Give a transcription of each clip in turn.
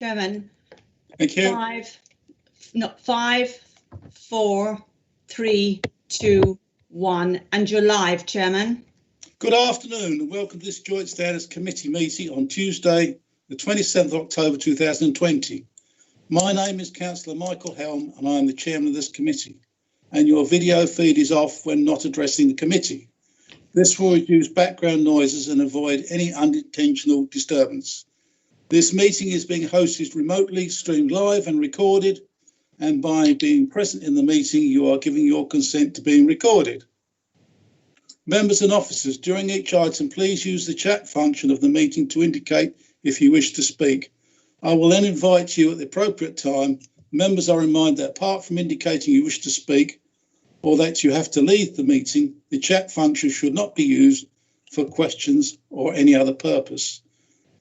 Chairman. Thank you. 5, 4, 3, 2, 1, and you're live, Chairman. Good afternoon and welcome to this Joint Standards Committee meeting on Tuesday, the 27th of October 2020. My name is Councillor Michael Helm and I am the Chairman of this committee. And your video feed is off when not addressing the committee. This will reduce background noises and avoid any unintentional disturbance. This meeting is being hosted remotely, streamed live and recorded. And by being present in the meeting, you are giving your consent to being recorded. Members and officers, during each item, please use the chat function of the meeting to indicate if you wish to speak. I will then invite you at the appropriate time. Members are reminded that apart from indicating you wish to speak or that you have to leave the meeting, the chat function should not be used for questions or any other purpose.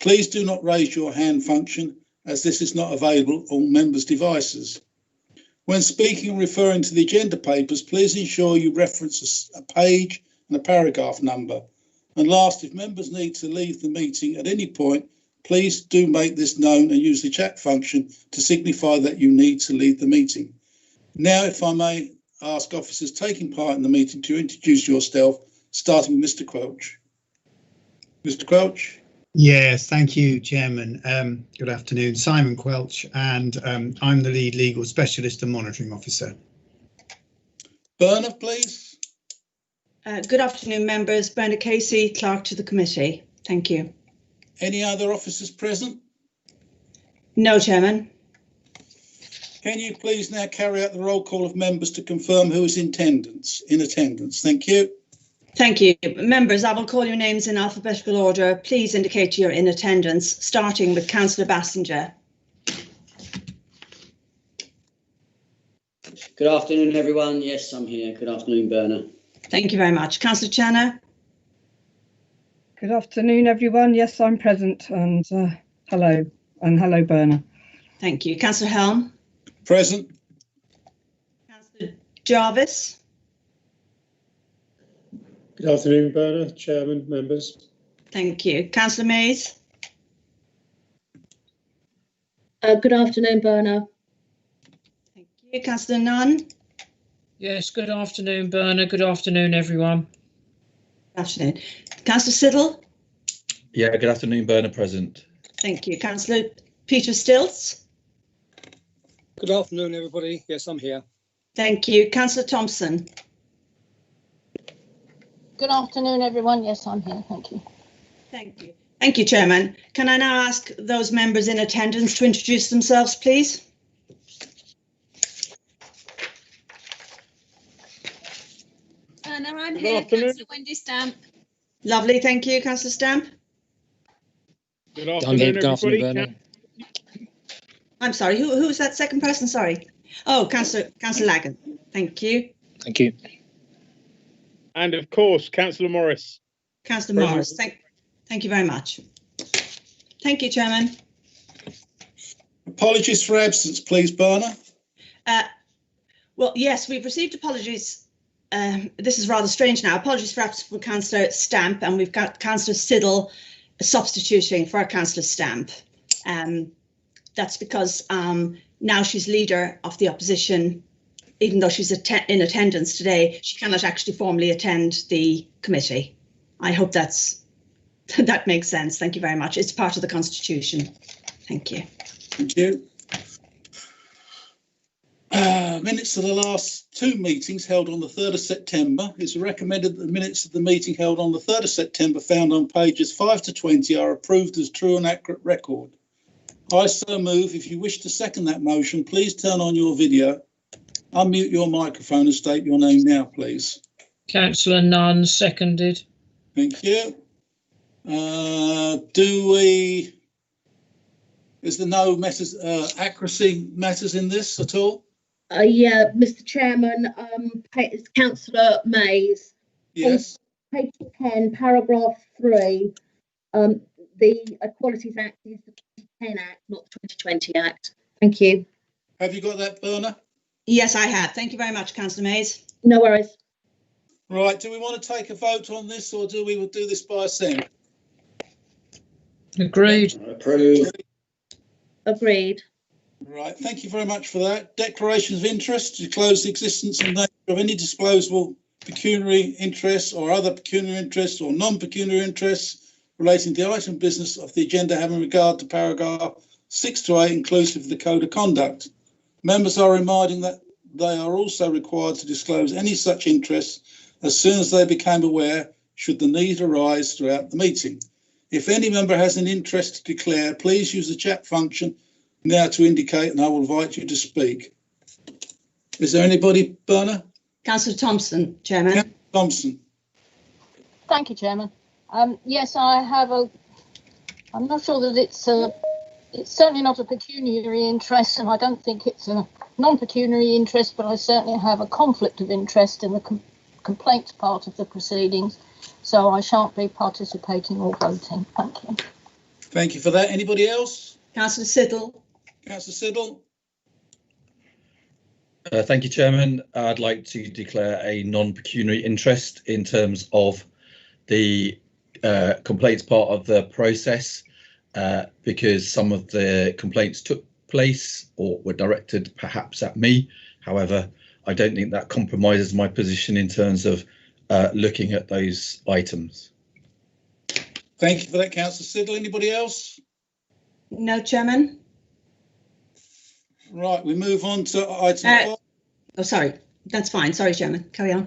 Please do not raise your hand function as this is not available on members' devices. When speaking and referring to the agenda papers, please ensure you reference a page and a paragraph number. And last, if members need to leave the meeting at any point, please do make this known and use the chat function to signify that you need to leave the meeting. Now, if I may ask officers taking part in the meeting to introduce yourself, starting with Mr. Quelch. Mr. Quelch. Yes, thank you, Chairman. Good afternoon, Simon Quelch, and I'm the lead legal specialist and monitoring officer. Berna, please. Good afternoon, members. Berna Casey, clerk to the committee. Thank you. Any other officers present? No, Chairman. Can you please now carry out the roll call of members to confirm who is in attendance? Thank you. Thank you. Members, I will call your names in alphabetical order. Please indicate you're in attendance, starting with Councillor Bassinger. Good afternoon, everyone. Yes, I'm here. Good afternoon, Berna. Thank you very much. Councillor Channa. Good afternoon, everyone. Yes, I'm present, and hello, Berna. Thank you. Councillor Helm. Present. Councillor Jarvis. Good afternoon, Berna, Chairman, members. Thank you. Councillor Mays. Good afternoon, Berna. Thank you. Councillor Nunn. Yes, good afternoon, Berna. Good afternoon, everyone. Good afternoon. Councillor Siddle. Yeah, good afternoon, Berna, present. Thank you. Councillor Peter Stilts. Good afternoon, everybody. Yes, I'm here. Thank you. Councillor Thompson. Good afternoon, everyone. Yes, I'm here. Thank you. Thank you. Thank you, Chairman. Can I now ask those members in attendance to introduce themselves, please? Berna, I'm here. Councillor Wendy Stamp. Lovely. Thank you, Councillor Stamp. Good afternoon, everybody. I'm sorry, who was that second person? Sorry. Oh, Councillor Lagan. Thank you. Thank you. And of course, Councillor Morris. Councillor Morris. Thank you very much. Thank you, Chairman. Apologies for absence, please, Berna. Well, yes, we've received apologies. This is rather strange now. Apologies for absence from Councillor Stamp, and we've got Councillor Siddle substituting for Councillor Stamp. That's because now she's leader of the opposition. Even though she's in attendance today, she cannot actually formally attend the committee. I hope that makes sense. Thank you very much. It's part of the Constitution. Thank you. Thank you. Minutes of the last two meetings held on the 3rd of September. It's recommended that the minutes of the meeting held on the 3rd of September found on pages 5 to 20 are approved as true and accurate record. I so move. If you wish to second that motion, please turn on your video, unmute your microphone and state your name now, please. Councillor Nunn, seconded. Thank you. Is there no matters, accuracy matters in this at all? Yeah, Mr. Chairman, it's Councillor Mays. Yes. On page 10, paragraph 3, the Equalities Act is the 2010 Act, not the 2020 Act. Thank you. Have you got that, Berna? Yes, I have. Thank you very much, Councillor Mays. No worries. Right, do we want to take a vote on this or do we do this by assent? Agreed. Approved. Agreed. Right, thank you very much for that. Declarations of interest to disclose the existence and nature of any disposable pecuniary interests or other pecuniary interests or non-pecuniary interests relating to the item of business of the agenda having regard to paragraph 6 to 8 inclusive of the Code of Conduct. Members are reminding that they are also required to disclose any such interests as soon as they became aware, should the need arise throughout the meeting. If any member has an interest to declare, please use the chat function now to indicate, and I will invite you to speak. Is there anybody, Berna? Councillor Thompson, Chairman. Councillor Thompson. Thank you, Chairman. Yes, I have I'm not sure that it's certainly not a pecuniary interest, and I don't think it's a non-pecuniary interest, but I certainly have a conflict of interest in the complaints part of the proceedings, so I shan't be participating or voting. Thank you. Thank you for that. Anybody else? Councillor Siddle. Councillor Siddle. Thank you, Chairman. I'd like to declare a non-pecuniary interest in terms of the complaints part of the process, because some of the complaints took place or were directed perhaps at me. However, I don't think that compromises my position in terms of looking at those items. Thank you for that, Councillor Siddle. Anybody else? No, Chairman. Right, we move on to item 5. Oh, sorry. That's fine. Sorry, Chairman. Carry on.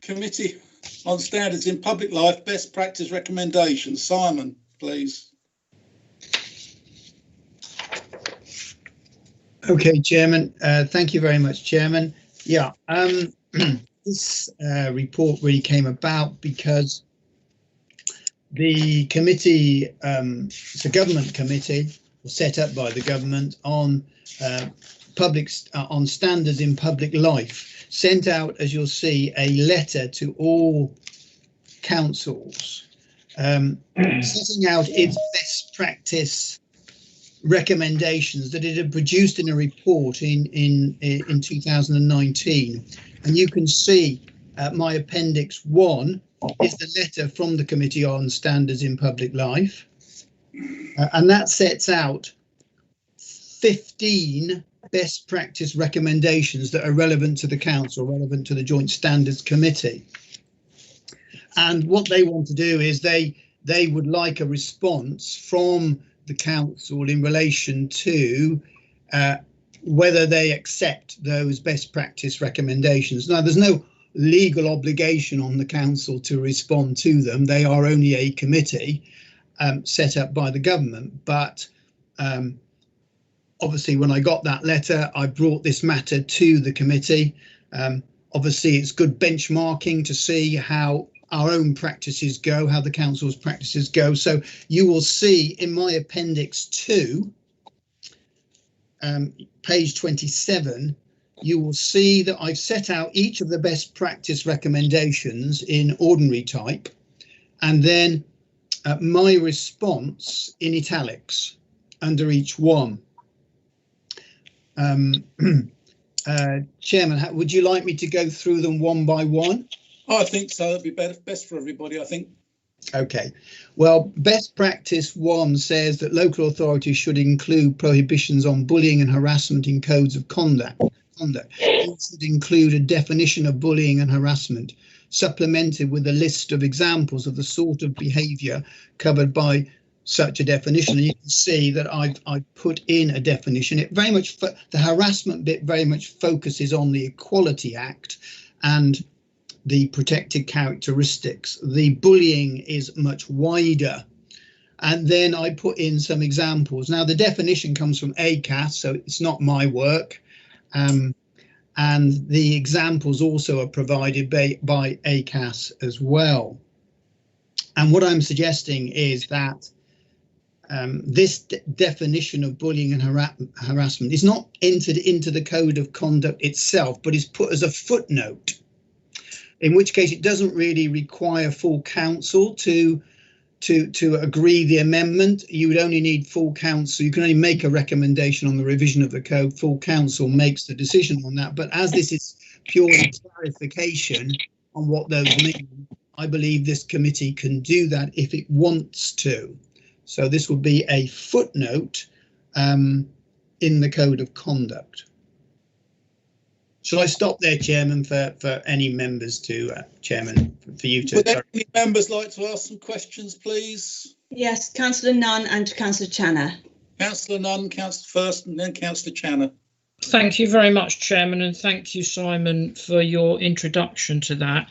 Committee on Standards in Public Life, Best Practice Recommendations. Simon, please. Okay, Chairman. Thank you very much, Chairman. Yeah, this report really came about because the committee, it's a government committee set up by the government on on standards in public life, sent out, as you'll see, a letter to all councils setting out its best practice recommendations that it had produced in a report in 2019. And you can see my appendix 1 is the letter from the Committee on Standards in Public Life, and that sets out 15 best practice recommendations that are relevant to the council, relevant to the Joint Standards Committee. And what they want to do is they would like a response from the council in relation to whether they accept those best practice recommendations. Now, there's no legal obligation on the council to respond to them. They are only a committee set up by the government. But obviously, when I got that letter, I brought this matter to the committee. Obviously, it's good benchmarking to see how our own practices go, how the council's practices go. So you will see in my appendix 2, page 27, you will see that I've set out each of the best practice recommendations in ordinary type, and then my response in italics under each one. Chairman, would you like me to go through them one by one? I think so. That'd be best for everybody, I think. OK, well, best practice 1 says that local authorities should include prohibitions on bullying and harassment in codes of conduct. It should include a definition of bullying and harassment, supplemented with a list of examples of the sort of behaviour covered by such a definition. And you can see that I've put in a definition. It very much, the harassment bit very much focuses on the Equality Act and the protected characteristics. The bullying is much wider. And then I put in some examples. Now, the definition comes from ACAS, so it's not my work. And the examples also are provided by ACAS as well. And what I'm suggesting is that this definition of bullying and harassment is not entered into the Code of Conduct itself, but is put as a footnote, in which case it doesn't really require full council to agree the amendment. You would only need full council. You can only make a recommendation on the revision of the code. Full council makes the decision on that. But as this is purely clarification on what those mean, I believe this committee can do that if it wants to. So this will be a footnote in the Code of Conduct. Shall I stop there, Chairman, for any members to, Chairman, for you to... Would any members like to ask some questions, please? Yes, Councillor Nunn and Councillor Channer. Councillor Nunn, Councillor first, and then Councillor Channer. Thank you very much, Chairman, and thank you, Simon, for your introduction to that.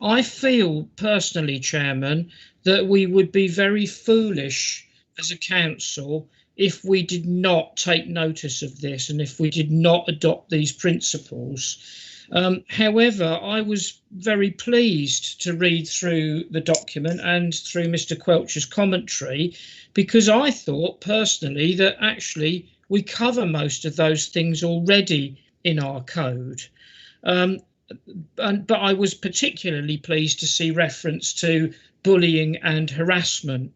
I feel personally, Chairman, that we would be very foolish as a council if we did not take notice of this and if we did not adopt these principles. However, I was very pleased to read through the document and through Mr. Quelch's commentary, because I thought personally that actually we cover most of those things already in our code. But I was particularly pleased to see reference to bullying and harassment.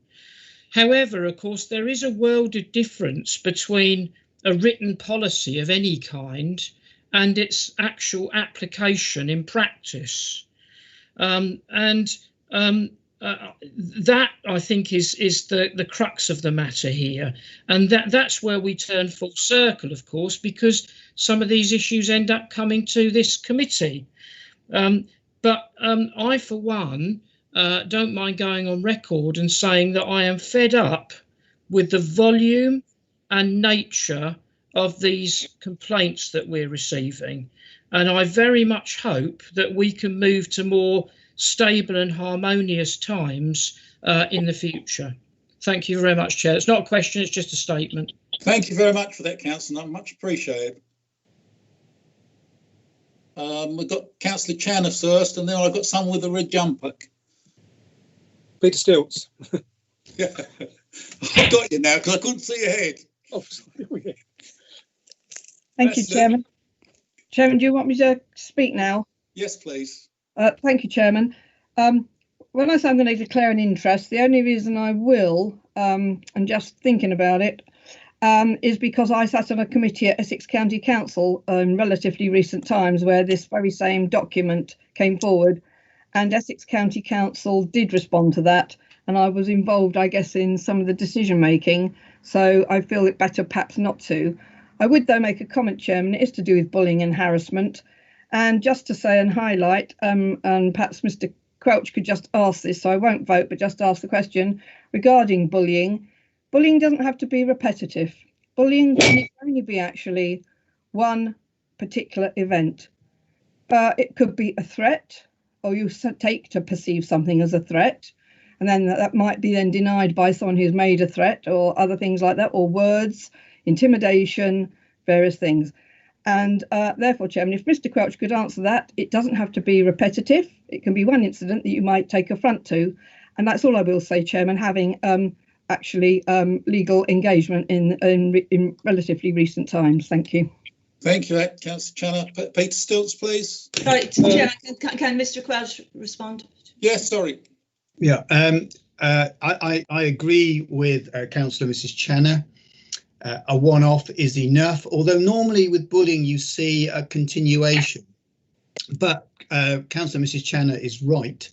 However, of course, there is a world of difference between a written policy of any kind and its actual application in practice. That, I think, is the crux of the matter here. And that's where we turn full circle, of course, because some of these issues end up coming to this committee. But I, for one, don't mind going on record and saying that I am fed up with the volume and nature of these complaints that we're receiving. And I very much hope that we can move to more stable and harmonious times in the future. Thank you very much, Chair. It's not a question, it's just a statement. Thank you very much for that, Councillor. Much appreciated. We've got Councillor Channer first, and then I've got someone with a red jumper. Peter Stilts. Yeah, I've got you now because I couldn't see your head. Oh, sorry. Thank you, Chairman. Chairman, do you want me to speak now? Yes, please. Thank you, Chairman. When I say I'm going to declare an interest, the only reason I will, and just thinking about it, is because I sat on a committee at Essex County Council in relatively recent times where this very same document came forward, and Essex County Council did respond to that, and I was involved, I guess, in some of the decision making, so I feel it better perhaps not to. I would, though, make a comment, Chairman. It is to do with bullying and harassment, and just to say and highlight, and perhaps Mr. Quelch could just ask this, so I won't vote, but just ask the question regarding bullying. Bullying doesn't have to be repetitive. Bullying can only be actually one particular event. It could be a threat, or you take to perceive something as a threat, and then that might be then denied by someone who's made a threat, or other things like that, or words, intimidation, various things. And therefore, Chairman, if Mr. Quelch could answer that, it doesn't have to be repetitive. It can be one incident that you might take affront to. And that's all I will say, Chairman, having actually legal engagement in relatively recent times. Thank you. Thank you, Councillor Channer. Peter Stilts, please. Sorry, Chair, can Mr. Quelch respond? Yes, sorry. Yeah, I agree with Councillor Mrs. Channer. A one-off is enough, although normally with bullying you see a continuation. But Councillor Mrs. Channer is right.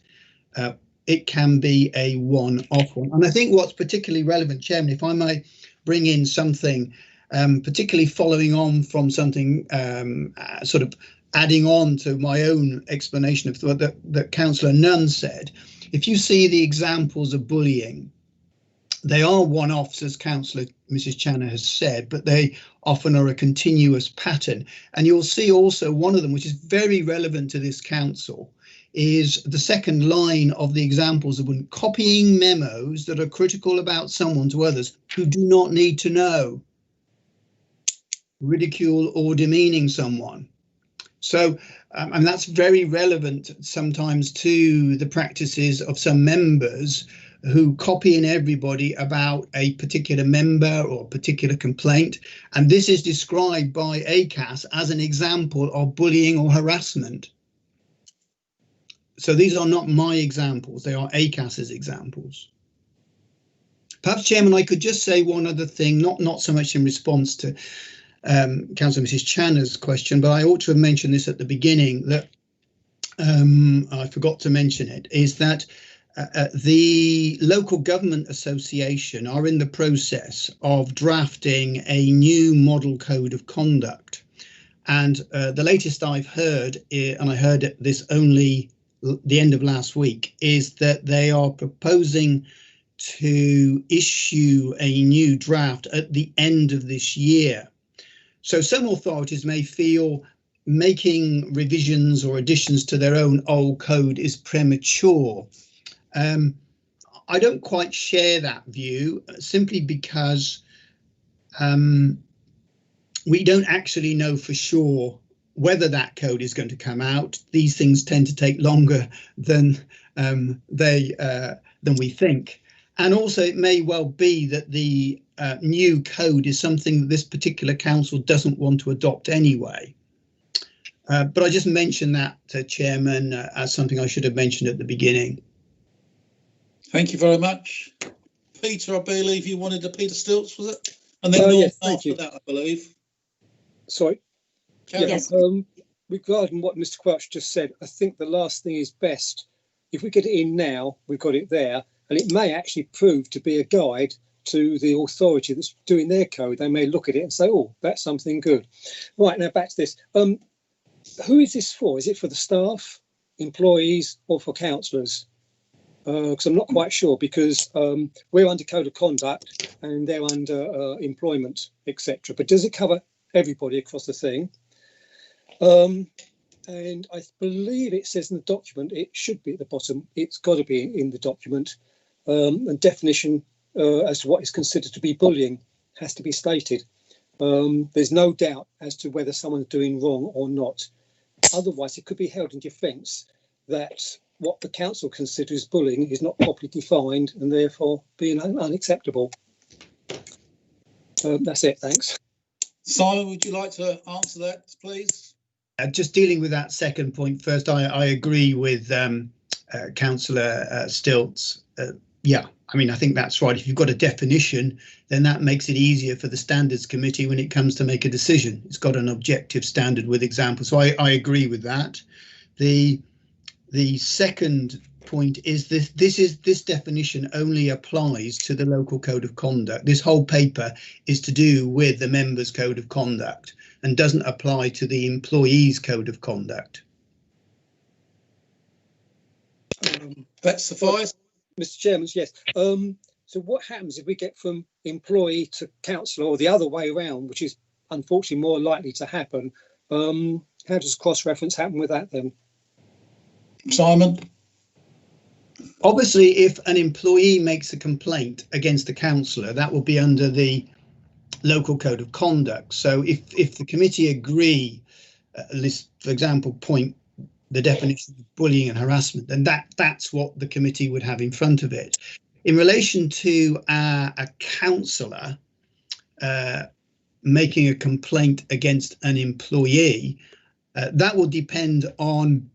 It can be a one-off one. And I think what's particularly relevant, Chairman, if I may bring in something, particularly following on from something sort of adding on to my own explanation of what that Councillor Nunn said, if you see the examples of bullying, they are one-offs, as Councillor Mrs. Channer has said, but they often are a continuous pattern. And you'll see also one of them, which is very relevant to this council, is the second line of the examples of when copying memos that are critical about someone to others who do not need to know, ridicule or demeaning someone. So, and that's very relevant sometimes to the practices of some members who copy in everybody about a particular member or a particular complaint. And this is described by ACAS as an example of bullying or harassment. So these are not my examples, they are ACAS's examples. Perhaps, Chairman, I could just say one other thing, not so much in response to Councillor Mrs. Channer's question, but I ought to have mentioned this at the beginning, that I forgot to mention it, is that the Local Government Association are in the process of drafting a new model code of conduct. And the latest I've heard, and I heard this only the end of last week, is that they are proposing to issue a new draft at the end of this year. So some authorities may feel making revisions or additions to their own old code is premature. I don't quite share that view, simply because we don't actually know for sure whether that code is going to come out. These things tend to take longer than we think. And also it may well be that the new code is something that this particular council doesn't want to adopt anyway. But I just mentioned that, Chairman, as something I should have mentioned at the beginning. Thank you very much. Peter, I believe you wanted to Peter Stilts, was it? And then Norm yes, after that, I believe. Sorry. Yes. Regarding what Mr. Quelch just said, I think the last thing is best. If we get it in now, we've got it there, and it may actually prove to be a guide to the authority that's doing their code. They may look at it and say, oh, that's something good. Right, now back to this. Who is this for? Is it for the staff, employees, or for councillors? Because I'm not quite sure, because we're under code of conduct and they're under employment, etc. But does it cover everybody across the thing? And I believe it says in the document, it should be at the bottom, it's got to be in the document, a definition as to what is considered to be bullying has to be stated. There's no doubt as to whether someone's doing wrong or not. Otherwise, it could be held in defence that what the council considers bullying is not properly defined and therefore being unacceptable. That's it, thanks. Simon, would you like to answer that, please? Just dealing with that second point first, I agree with Councillor Stilts. Yeah, I mean, I think that's right. If you've got a definition, then that makes it easier for the Standards Committee when it comes to make a decision. It's got an objective standard with examples. So I agree with that. The second point is this definition only applies to the local code of conduct. This whole paper is to do with the members' code of conduct and doesn't apply to the employees' code of conduct. That suffice? Mr. Chairman, yes. So what happens if we get from employee to councillor, or the other way around, which is unfortunately more likely to happen? How does cross-reference happen with that then? Simon? Obviously, if an employee makes a complaint against the councillor, that will be under the local code of conduct. So if the committee agree, for example, the definition of bullying and harassment, then that's what the committee would have in front of it. In relation to a councillor making a complaint against an employee, that will depend on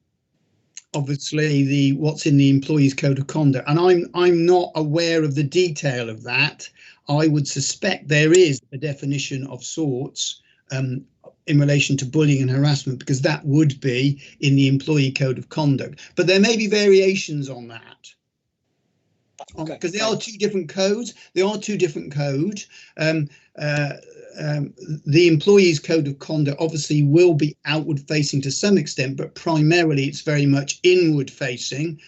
obviously what's in the employee's code of conduct, and I'm not aware of the detail of that. I would suspect there is a definition of sorts in relation to bullying and harassment, because that would be in the employee code of conduct, but there may be variations on that. Okay. Because they are two different codes. The employees' code of conduct obviously will be outward facing to some extent, but primarily it's very much inward facing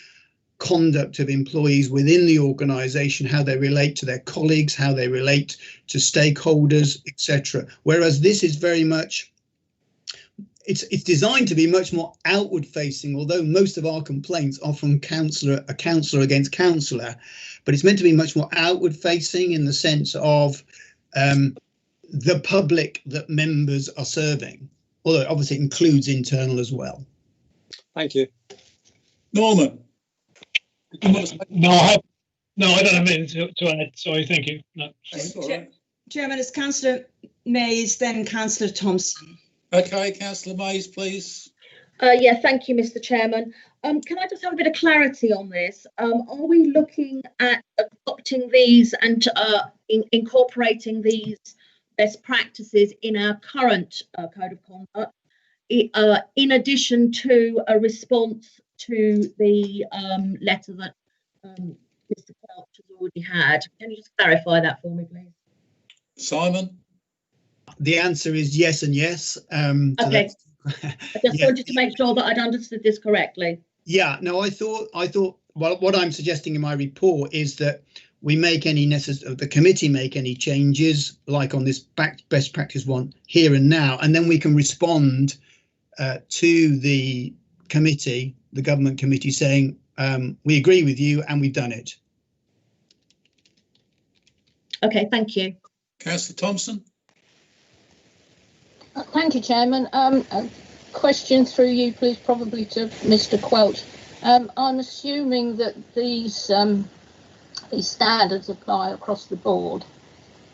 conduct of employees within the organisation, how they relate to their colleagues, how they relate to stakeholders, etc. Whereas this is very much, it's designed to be much more outward facing, although most of our complaints are from councillor against councillor, but it's meant to be much more outward facing in the sense of the public that members are serving, although obviously it includes internal as well. Thank you. Norman? No, I don't have anything to add. Sorry, thank you. No. Chairman, it's Councillor Mays, then Councillor Thompson. Okay, Councillor Mays, please. Yeah, thank you, Mr. Chairman. Can I just have a bit of clarity on this? Are we looking at adopting these and incorporating these best practices in our current code of conduct, in addition to a response to the letter that Mr. Quelch has already had. Can you just clarify that for me, please? Simon? The answer is yes and yes. Okay. I just wanted to make sure that I'd understood this correctly. Yeah, no, I thought, well, what I'm suggesting in my report is that we make any the committee make any changes, like on this best practice one here and now, and then we can respond to the committee, the government committee, saying we agree with you and we've done it. Okay, thank you. Councillor Thompson? Thank you, Chairman. A question through you, please, probably to Mr. Quelch. I'm assuming that these standards apply across the board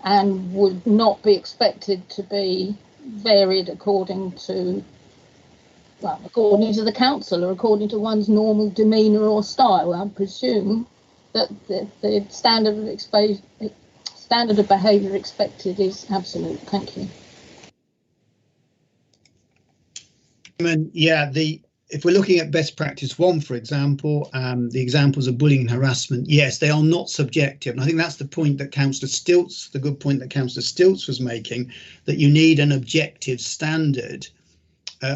and would not be expected to be varied according to the councillor, according to one's normal demeanour or style. I presume that the standard of behaviour expected is absolute. Thank you. Yeah, if we're looking at best practice one, for example, the examples of bullying and harassment, yes, they are not subjective. And I think that's the point that Councillor Stilts, the good point that Councillor Stilts was making, that you need an objective standard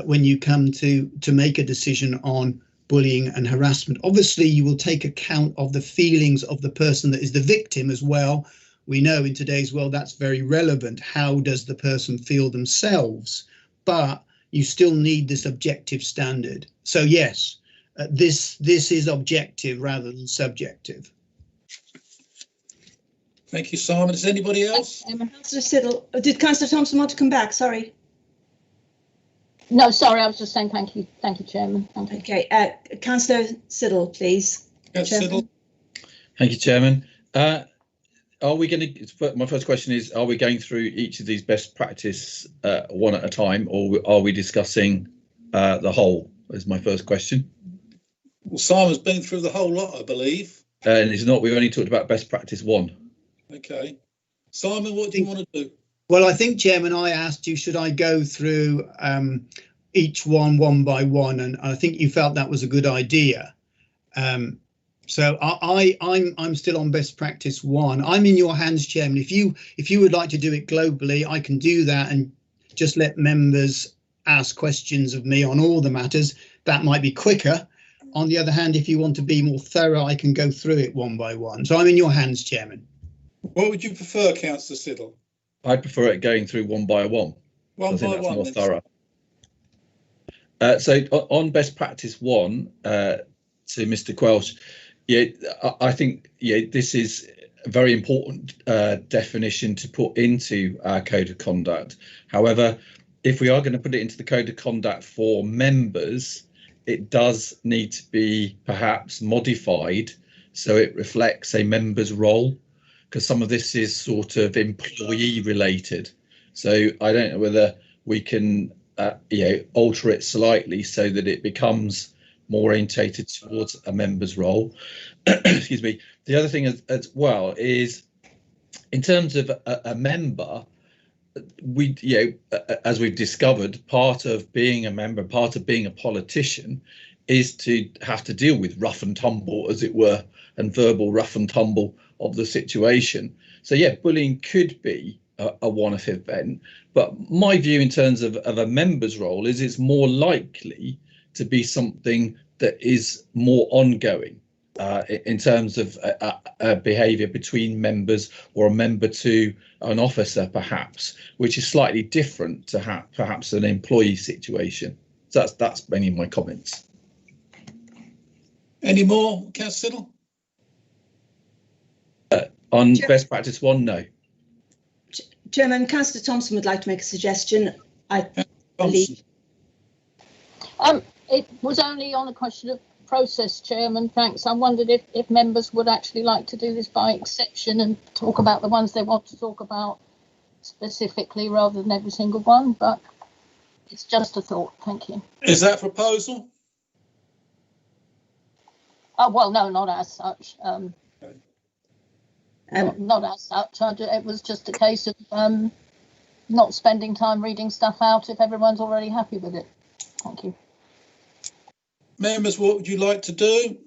when you come to make a decision on bullying and harassment. Obviously, you will take account of the feelings of the person that is the victim as well. We know in today's world that's very relevant. How does the person feel themselves? But you still need this objective standard. So yes, this is objective rather than subjective. Thank you, Simon. Is anybody else? Councillor Siddle, did Councillor Thompson want to come back? Sorry. No, sorry, I was just saying thank you. Thank you, Chairman. Thank you. Okay, Councillor Siddle, please. Siddle. Thank you, Chairman. Are we going to, my first question is, are we going through each of these best practice one at a time, or are we discussing the whole, is my first question. Well, Simon's been through the whole lot, I believe. And it's not, we've only talked about best practice one. Okay. Simon, what do you want to do? Well, I think, Chairman, I asked you, should I go through each one by one? And I think you felt that was a good idea. So I'm still on best practice one. I'm in your hands, Chairman. If you would like to do it globally, I can do that and just let members ask questions of me on all the matters. That might be quicker. On the other hand, if you want to be more thorough, I can go through it one by one. So I'm in your hands, Chairman. What would you prefer, Councillor Siddle? I'd prefer it going through one by one. One by one. More thorough. So on best practice one, to Mr. Quelch, yeah, I think this is a very important definition to put into our code of conduct. However, if we are going to put it into the code of conduct for members, it does need to be perhaps modified so it reflects a member's role, because some of this is sort of employee related. So I don't know whether we can alter it slightly so that it becomes more orientated towards a member's role. Excuse me. The other thing as well is, in terms of a member, we, as we've discovered, part of being a member, part of being a politician, is to have to deal with rough and tumble, as it were, and verbal rough and tumble of the situation. So yeah, bullying could be a one-off event, but my view in terms of a member's role is it's more likely to be something that is more ongoing in terms of behaviour between members, or a member to an officer perhaps, which is slightly different to perhaps an employee situation. So that's mainly my comments. Any more, Councillor Siddle? On best practice one, no. Chairman, Councillor Thompson would like to make a suggestion. I believe. It was only on a question of process, Chairman. Thanks. I wondered if members would actually like to do this by exception and talk about the ones they want to talk about specifically rather than every single one, but it's just a thought. Thank you. Is that a proposal? Oh, well, no, not as such. Not as such. It was just a case of not spending time reading stuff out if everyone's already happy with it. Thank you. Members, what would you like to do?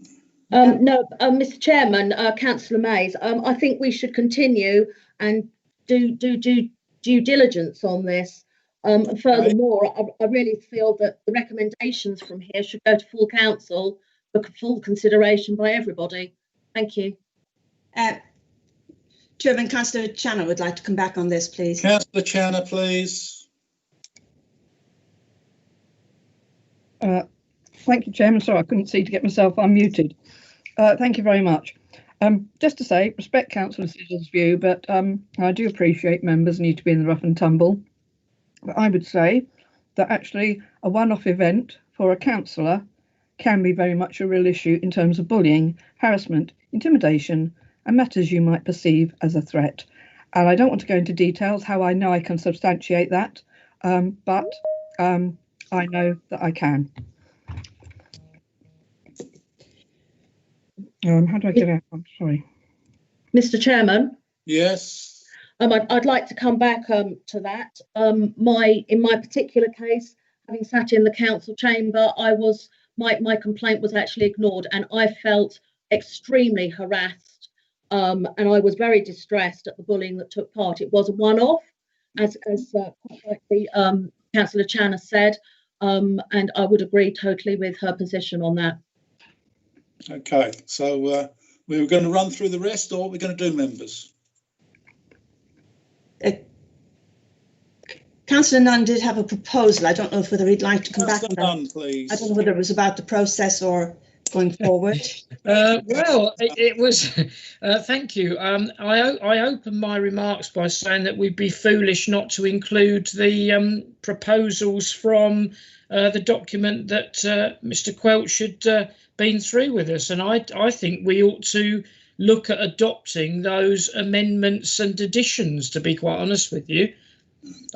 No, Mr. Chairman, Councillor Mays, I think we should continue and do due diligence on this. Furthermore, I really feel that the recommendations from here should go to full council for full consideration by everybody. Thank you. Chairman, Councillor Channer would like to come back on this, please. Councillor Channer, please. Thank you, Chairman. Sorry, I couldn't see to get myself unmuted. Thank you very much. Just to say, respect Councillor Siddle's view, but I do appreciate members need to be in the rough and tumble. But I would say that actually a one-off event for a councillor can be very much a real issue in terms of bullying, harassment, intimidation, and matters you might perceive as a threat. And I don't want to go into details how I know I can substantiate that, but I know that I can. How do I get out? I'm sorry. Mr. Chairman. Yes. I'd like to come back to that. In my particular case, having sat in the council chamber, my complaint was actually ignored, and I felt extremely harassed, and I was very distressed at the bullying that took part. It was a one-off, as the Councillor Channer said, and I would agree totally with her position on that. Okay, so we were going to run through the rest, or we're going to do members. Councillor Nunn did have a proposal. I don't know whether he'd like to come back on that. Nunn, please. I don't know whether it was about the process or going forward. Well, it was. Thank you. I opened my remarks by saying that we'd be foolish not to include the proposals from the document that Mr. Quelch had been through with us, and I think we ought to look at adopting those amendments and additions, to be quite honest with you.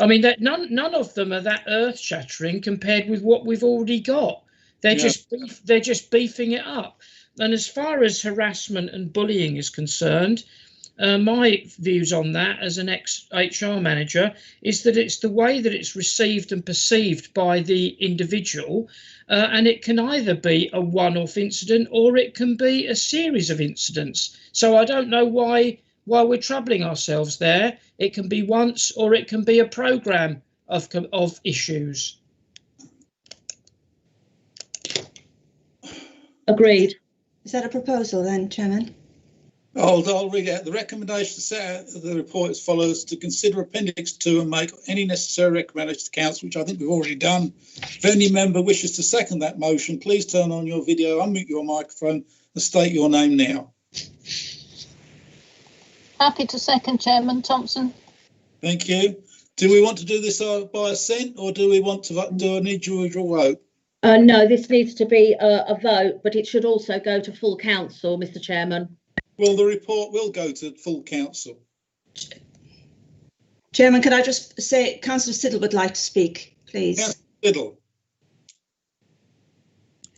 I mean, that none of them are that earth-shattering compared with what we've already got. They're just beefing it up. And as far as harassment and bullying is concerned, my views on that as an ex-HR manager is that it's the way that it's received and perceived by the individual, and it can either be a one-off incident or it can be a series of incidents. So I don't know why we're troubling ourselves there. It can be once or it can be a programme of issues. Agreed. Is that a proposal then, Chairman? I'll read out the recommendation set out of the report as follows: to consider Appendix 2 and make any necessary recommendations to Council, which I think we've already done. If any member wishes to second that motion, please turn on your video, unmute your microphone and state your name now. Happy to second, Chairman Thompson. Thank you. Do we want to do this by assent, or do we want to do an individual vote? No, this needs to be a vote, but it should also go to full council, Mr. Chairman. Well, the report will go to full council. Chairman, could I just say Councillor Siddle would like to speak, please? Councillor Siddle.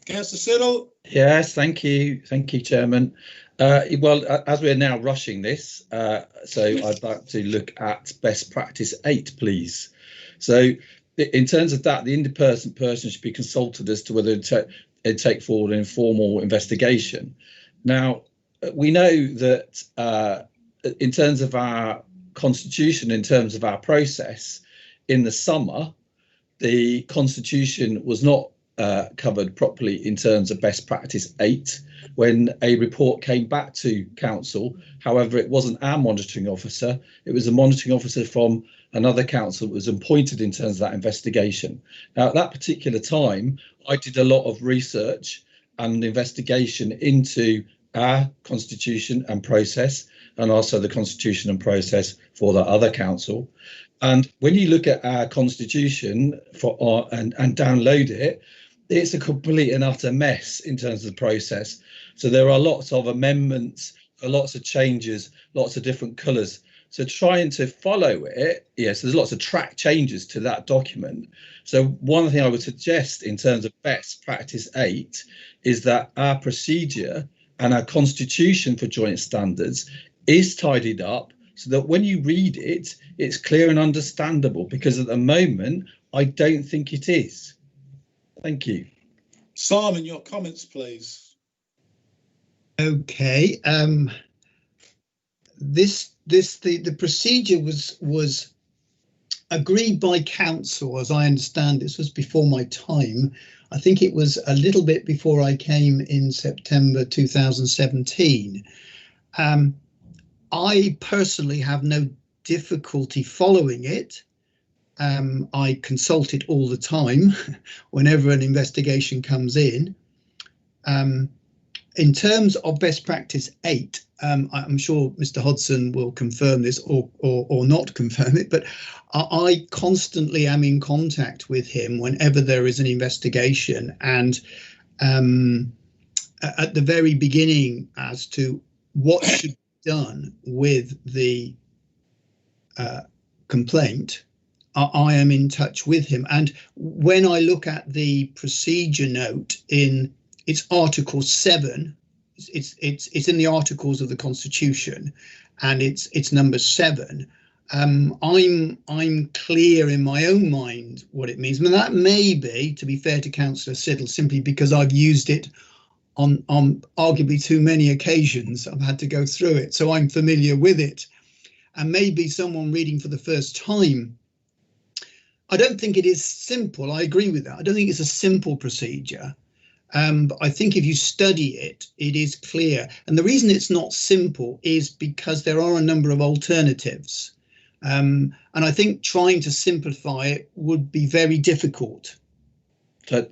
Councillor Siddle. Yes, thank you, Chairman. Well, as we're now rushing this, so I'd like to look at best practice 8, please. So in terms of that, the independent person should be consulted as to whether to take forward an informal investigation. Now, we know that in terms of our constitution, in terms of our process, in the summer, the constitution was not covered properly in terms of best practice 8 when a report came back to council. However, it wasn't our monitoring officer, it was a monitoring officer from another council that was appointed in terms of that investigation. Now, at that particular time, I did a lot of research and investigation into our constitution and process, and also the constitution and process for the other council. And when you look at our constitution and download it, it's a complete and utter mess in terms of the process. So there are lots of amendments, lots of changes, lots of different colours. So trying to follow it, yes, there's lots of track changes to that document. So one thing I would suggest in terms of best practice 8 is that our procedure and our constitution for joint standards is tidied up so that when you read it, it's clear and understandable, because at the moment, I don't think it is. Thank you. Simon, your comments, please. Okay. The procedure was agreed by council, as I understand. This was before my time. I think it was a little bit before I came in September 2017. I personally have no difficulty following it. I consult it all the time whenever an investigation comes in. In terms of best practice 8, I'm sure Mr. Hodson will confirm this or not confirm it, but I constantly am in contact with him whenever there is an investigation, and at the very beginning as to what should be done with the complaint, I am in touch with him. And when I look at the procedure note in it's Article 7, it's in the Articles of the Constitution, and it's number 7. I'm clear in my own mind what it means. I mean, that may be, to be fair to Councillor Siddle, simply because I've used it on arguably too many occasions. I've had to go through it, so I'm familiar with it. And maybe someone reading for the first time, I don't think it is simple. I agree with that. I don't think it's a simple procedure. But I think if you study it, it is clear. And the reason it's not simple is because there are a number of alternatives. And I think trying to simplify it would be very difficult. So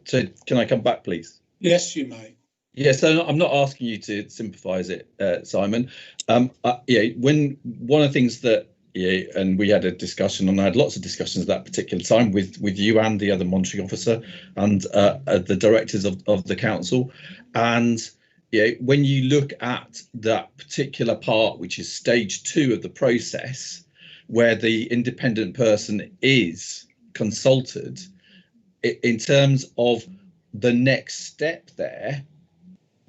can I come back, please? Yes, you may. Yeah, so I'm not asking you to sympathise it, Simon. When one of the things that, and we had a discussion, and I had lots of discussions at that particular time with you and the other monitoring officer and the directors of the council. And when you look at that particular part, which is stage 2 of the process, where the independent person is consulted, in terms of the next step there,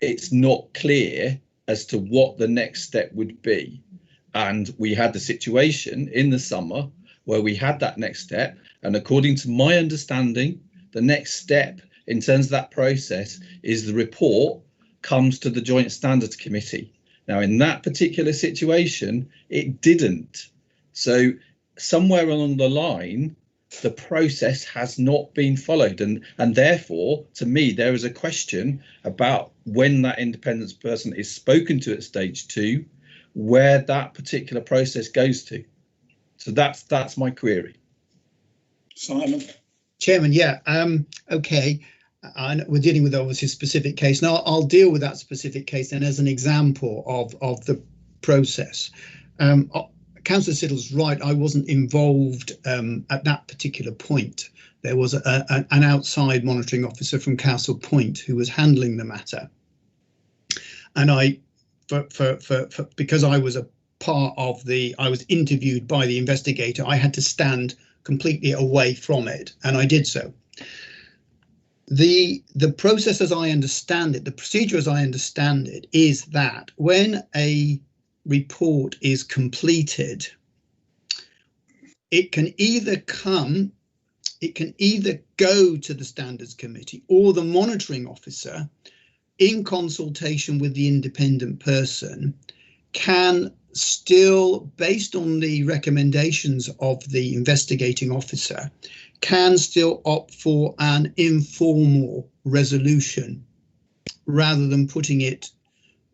it's not clear as to what the next step would be. And we had the situation in the summer where we had that next step. And according to my understanding, the next step in terms of that process is the report comes to the Joint Standards Committee. Now, in that particular situation, it didn't. So somewhere along the line, the process has not been followed. And therefore, to me, there is a question about when that independent person is spoken to at stage 2, where that particular process goes to. So that's my query. Simon. Chairman, yeah, okay. We're dealing with obviously a specific case. Now I'll deal with that specific case then as an example of the process. Councillor Siddle's right, I wasn't involved at that particular point. There was an outside monitoring officer from Castle Point who was handling the matter. And because I was a part of I was interviewed by the investigator, I had to stand completely away from it, and I did so. The process as I understand it, the procedure as I understand it, is that when a report is completed, it can either go to the Standards Committee, or the monitoring officer, in consultation with the independent person, can still, based on the recommendations of the investigating officer, can still opt for an informal resolution rather than putting it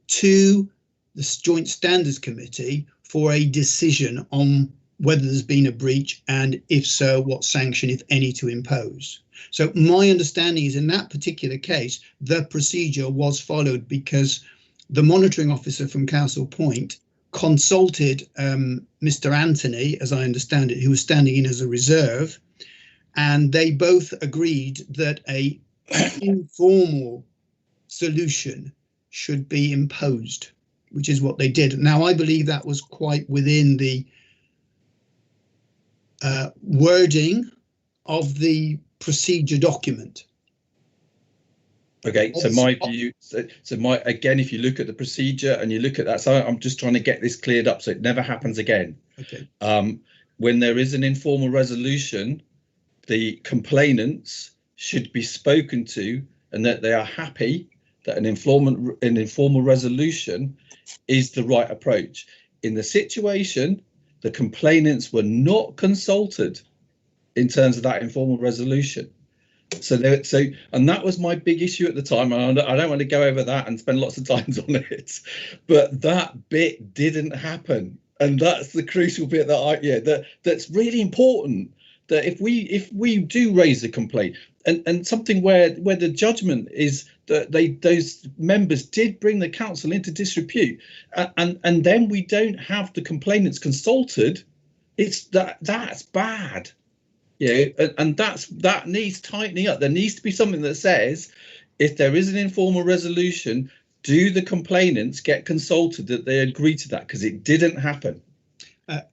to the Joint Standards Committee for a decision on whether there's been a breach, and if so, what sanction, if any, to impose. So my understanding is in that particular case, the procedure was followed because the monitoring officer from Castle Point consulted Mr. Anthony, as I understand it, who was standing in as a reserve, and they both agreed that a informal solution should be imposed, which is what they did. Now, I believe that was quite within the wording of the procedure document. Okay, so my view, again, if you look at the procedure and you look at that, so I'm just trying to get this cleared up so it never happens again. Okay. When there is an informal resolution, the complainants should be spoken to, and that they are happy that an informal resolution is the right approach. In the situation, the complainants were not consulted in terms of that informal resolution. And that was my big issue at the time. And I don't want to go over that and spend lots of time on it, but that bit didn't happen, and that's the crucial bit that's really important. That if we do raise a complaint and something where the judgment is that those members did bring the council into disrepute, and then we don't have the complainants consulted, that's bad. Yeah, and that needs tightening up. There needs to be something that says, if there is an informal resolution, do the complainants get consulted that they agree to that? Because it didn't happen.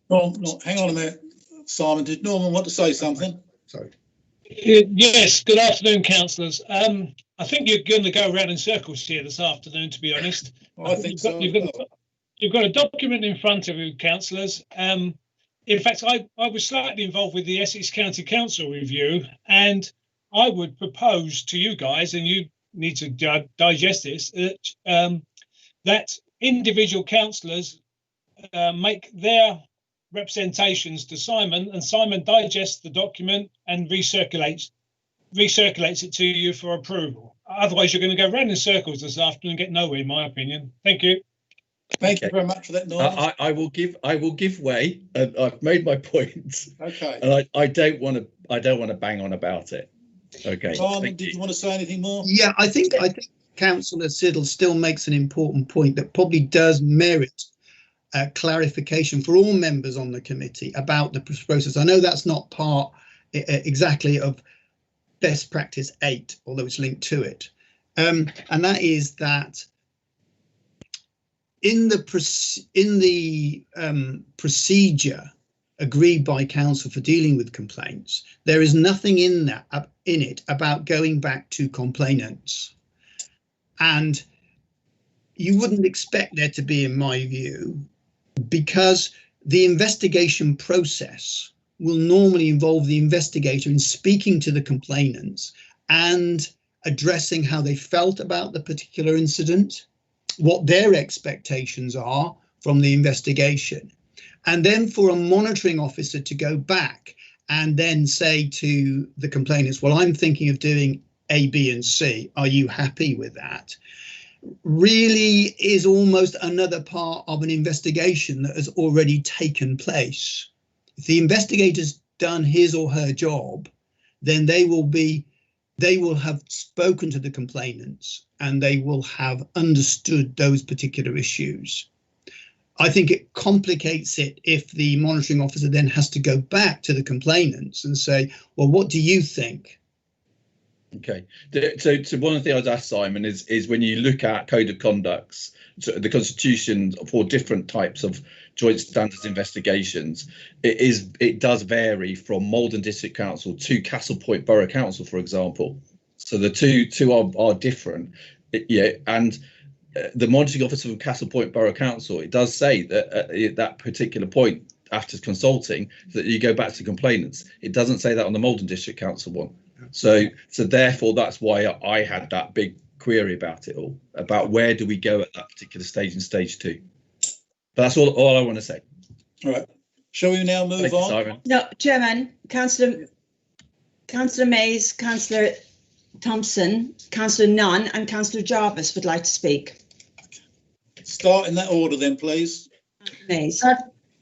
No, hang on a minute, Simon. Did Norman want to say something? Sorry. Yes. Good afternoon, councillors. I think you're going to go around in circles here this afternoon, to be honest. I think so. You've got a document in front of you, councillors. In fact, I was slightly involved with the Essex County Council review, and I would propose to you guys, and you need to digest this, that individual councillors make their representations to Simon, and Simon digests the document and recirculates it to you for approval. Otherwise, you're going to go round in circles this afternoon and get nowhere, in my opinion. Thank you. Thank you very much for that, Norman. I will give way, and I've made my point. Okay. And I don't want to bang on about it. Okay. Simon, did you want to say anything more? Yeah, I think Councillor Siddle still makes an important point that probably does merit clarification for all members on the committee about the process. I know that's not part exactly of best practice 8, although it's linked to it, and that is that in the procedure agreed by council for dealing with complaints, there is nothing in it about going back to complainants, and you wouldn't expect there to be, in my view, because the investigation process will normally involve the investigator in speaking to the complainants and addressing how they felt about the particular incident, what their expectations are from the investigation, and then for a monitoring officer to go back and then say to the complainants, well, I'm thinking of doing A, B, and C. Are you happy with that? Really is almost another part of an investigation that has already taken place. If the investigator's done his or her job, then they will have spoken to the complainants and they will have understood those particular issues. I think it complicates it if the monitoring officer then has to go back to the complainants and say, well, what do you think? Okay, so one of the things I'd ask Simon is when you look at code of conducts, so the constitution for different types of joint standards investigations, it does vary from Malden District Council to Castle Point Borough Council, for example. So the two are different. And the monitoring officer from Castle Point Borough Council, it does say that at that particular point, after consulting, that you go back to complainants. It doesn't say that on the Malden District Council one. So therefore, that's why I had that big query about it all, about where do we go at that particular stage in stage 2. That's all I want to say. All right. Shall we now move on? Simon. No, Chairman, Councillor Mays, Councillor Thompson, Councillor Nunn and Councillor Jarvis would like to speak. Start in that order then, please. Mays.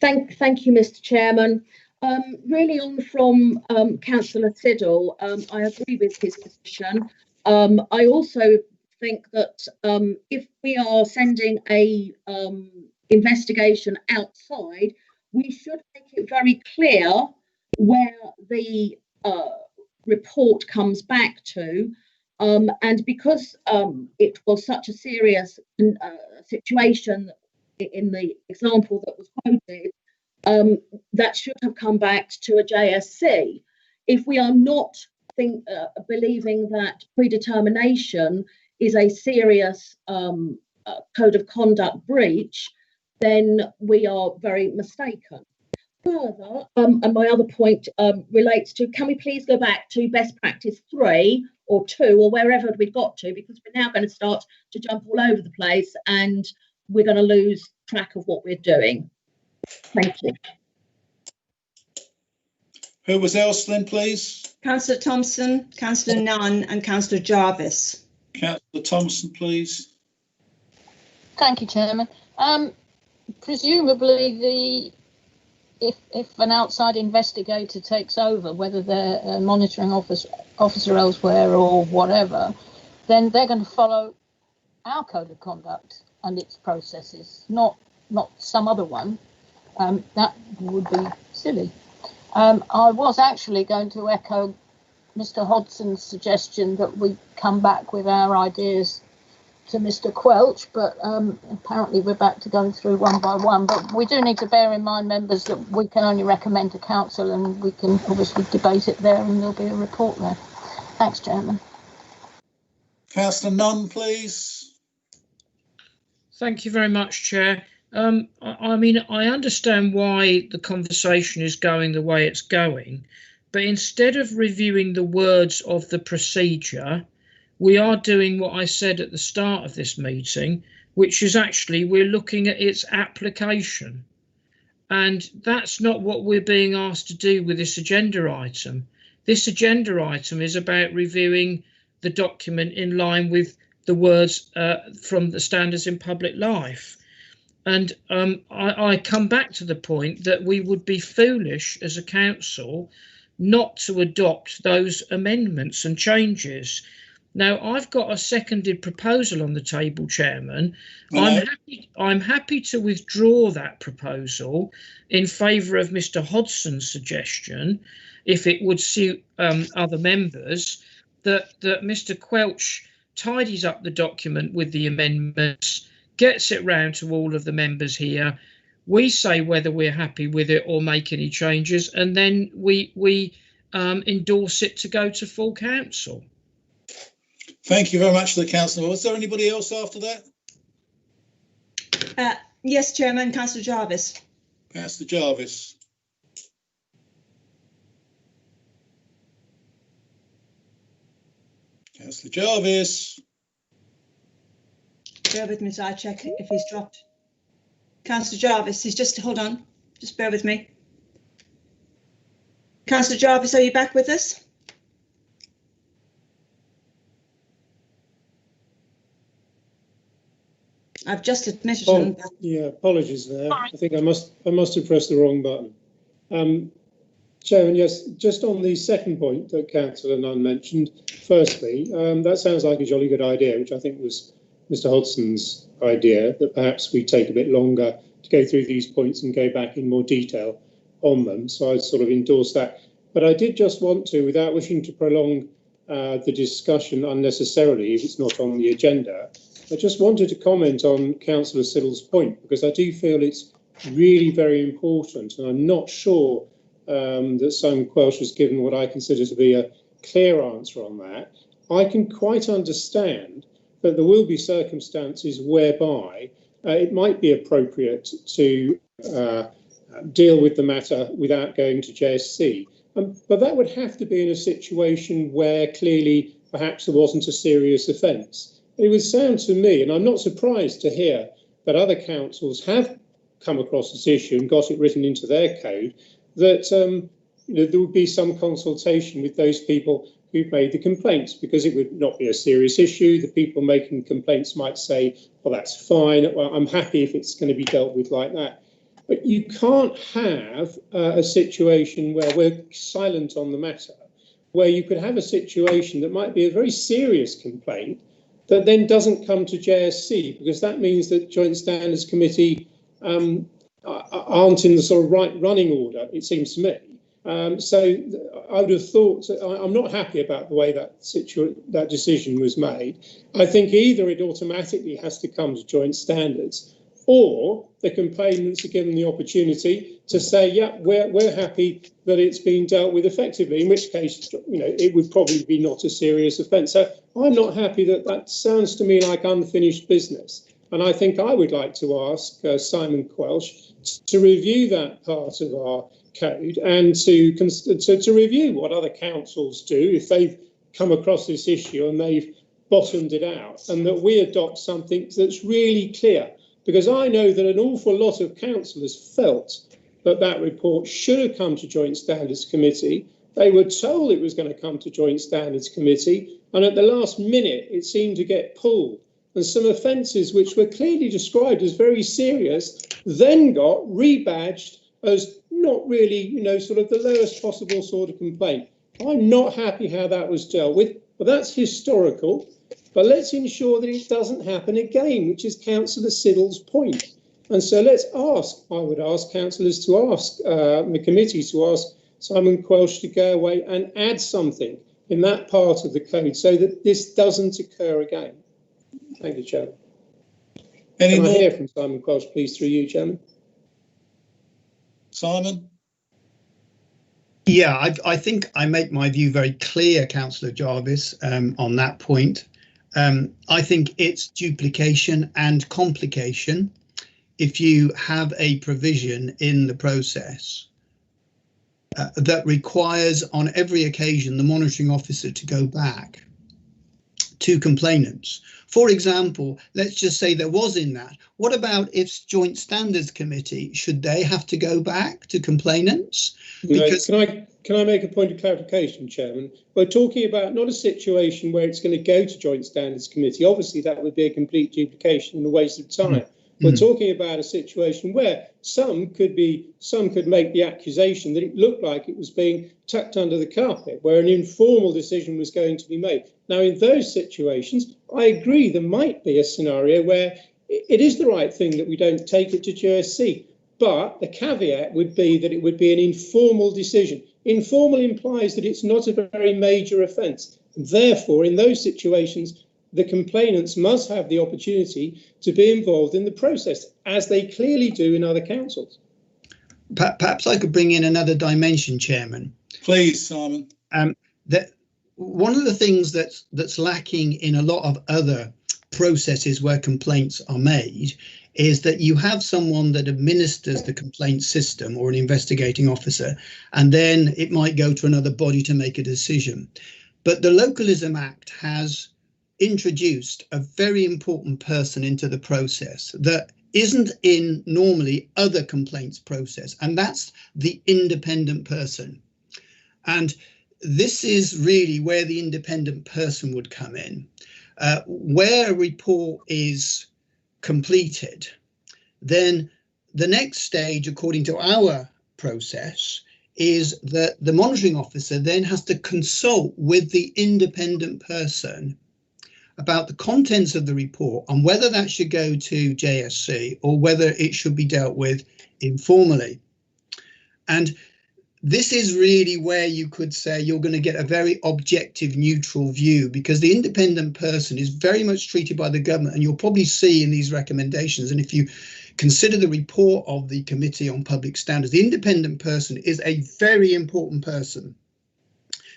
Thank you, Mr. Chairman. Really on from Councillor Siddle, I agree with his position. I also think that if we are sending a investigation outside, we should make it very clear where the report comes back to. And because it was such a serious situation in the example that was quoted, that should have come back to a JSC. If we are not believing that predetermination is a serious code of conduct breach, then we are very mistaken. Further, and my other point relates to, can we please go back to best practice 3 or 2 or wherever we've got to, because we're now going to start to jump all over the place and we're going to lose track of what we're doing. Thank you. Who was else then, please? Councillor Thompson, Councillor Nunn and Councillor Jarvis. Councillor Thompson, please. Thank you, Chairman. Presumably, if an outside investigator takes over, whether they're a monitoring officer elsewhere or whatever, then they're going to follow our code of conduct and its processes, not some other one. That would be silly. I was actually going to echo Mr. Hodson's suggestion that we come back with our ideas to Mr. Quelch, but apparently we're back to going through one by one. But we do need to bear in mind, members, that we can only recommend to council, and we can obviously debate it there, and there'll be a report there. Thanks, Chairman. Councillor Nunn, please. Thank you very much, Chair. I mean, I understand why the conversation is going the way it's going, but instead of reviewing the words of the procedure, we are doing what I said at the start of this meeting, which is actually we're looking at its application. And that's not what we're being asked to do with this agenda item. This agenda item is about reviewing the document in line with the words from the standards in public life. And I come back to the point that we would be foolish as a council not to adopt those amendments and changes. Now, I've got a seconded proposal on the table, Chairman. I'm happy to withdraw that proposal in favour of Mr. Hodson's suggestion, if it would suit other members, that Mr. Quelch tidies up the document with the amendments, gets it round to all of the members here. We say whether we're happy with it or make any changes, and then we endorse it to go to full council. Thank you very much to the councillor. Was there anybody else after that? Yes, Chairman, Councillor Jarvis. Councillor Jarvis. Councillor Jarvis. Bear with me, so I check if he's dropped. Councillor Jarvis, he's just, hold on, just bear with me. Councillor Jarvis, are you back with us? I've just admitted him. Yeah, apologies there. I think I must have pressed the wrong button. Chairman, yes, just on the second point that Councillor Nunn mentioned, firstly, that sounds like a jolly good idea, which I think was Mr. Hodson's idea, that perhaps we take a bit longer to go through these points and go back in more detail on them. So I sort of endorse that. But I did just want to, without wishing to prolong the discussion unnecessarily, if it's not on the agenda, I just wanted to comment on Councillor Siddle's point, because I do feel it's really very important, and I'm not sure that Simon Quelch has given what I consider to be a clear answer on that. I can quite understand that there will be circumstances whereby it might be appropriate to deal with the matter without going to JSC. But that would have to be in a situation where clearly perhaps there wasn't a serious offence. It would sound to me, and I'm not surprised to hear that other councils have come across this issue and got it written into their code, that there would be some consultation with those people who've made the complaints, because it would not be a serious issue. The people making complaints might say, well, that's fine, well, I'm happy if it's going to be dealt with like that. But you can't have a situation where we're silent on the matter, where you could have a situation that might be a very serious complaint that then doesn't come to JSC, because that means that Joint Standards Committee aren't in the sort of right running order, it seems to me. So I would have thought, I'm not happy about the way that decision was made. I think either it automatically has to come to Joint Standards, or the complainants are given the opportunity to say, yeah, we're happy that it's been dealt with effectively, in which case, it would probably be not a serious offence. So I'm not happy that sounds to me like unfinished business. And I think I would like to ask Simon Quelch to review that part of our code and to review what other councils do if they've come across this issue and they've bottomed it out, and that we adopt something that's really clear. Because I know that an awful lot of councillors felt that that report should have come to Joint Standards Committee. They were told it was going to come to Joint Standards Committee, and at the last minute it seemed to get pulled. And some offences which were clearly described as very serious then got rebadged as not really, you know, sort of the lowest possible sort of complaint. I'm not happy how that was dealt with, but that's historical. But let's ensure that it doesn't happen again, which is Councillor Siddle's point. And so let's ask, I would ask councillors to ask the committee to ask Simon Quelch to go away and add something in that part of the code so that this doesn't occur again. Thank you, Chairman. Can I hear from Simon Quelch, please, through you, Chairman? Simon? Yeah, I think I make my view very clear, Councillor Jarvis, on that point. I think it's duplication and complication if you have a provision in the process that requires on every occasion the monitoring officer to go back to complainants. For example, let's just say there was in that. What about if Joint Standards Committee, should they have to go back to complainants? Because can I make a point of clarification, Chairman? We're talking about not a situation where it's going to go to Joint Standards Committee. Obviously, that would be a complete duplication and a waste of time. We're talking about a situation where some could make the accusation that it looked like it was being tucked under the carpet, where an informal decision was going to be made. Now, in those situations, I agree there might be a scenario where it is the right thing that we don't take it to JSC, but the caveat would be that it would be an informal decision. Informal implies that it's not a very major offence. Therefore, in those situations, the complainants must have the opportunity to be involved in the process, as they clearly do in other councils. Perhaps I could bring in another dimension, Chairman. Please, Simon. That one of the things that's lacking in a lot of other processes where complaints are made is that you have someone that administers the complaint system, or an investigating officer, and then it might go to another body to make a decision. But the Localism Act has introduced a very important person into the process that isn't in normally other complaints process, and that's the independent person. And this is really where the independent person would come in. Where a report is completed, then the next stage, according to our process, is that the monitoring officer then has to consult with the independent person about the contents of the report and whether that should go to JSC or whether it should be dealt with informally. And this is really where you could say you're going to get a very objective, neutral view, because the independent person is very much treated by the government, and you'll probably see in these recommendations. And if you consider the report of the Committee on Public Standards, the independent person is a very important person.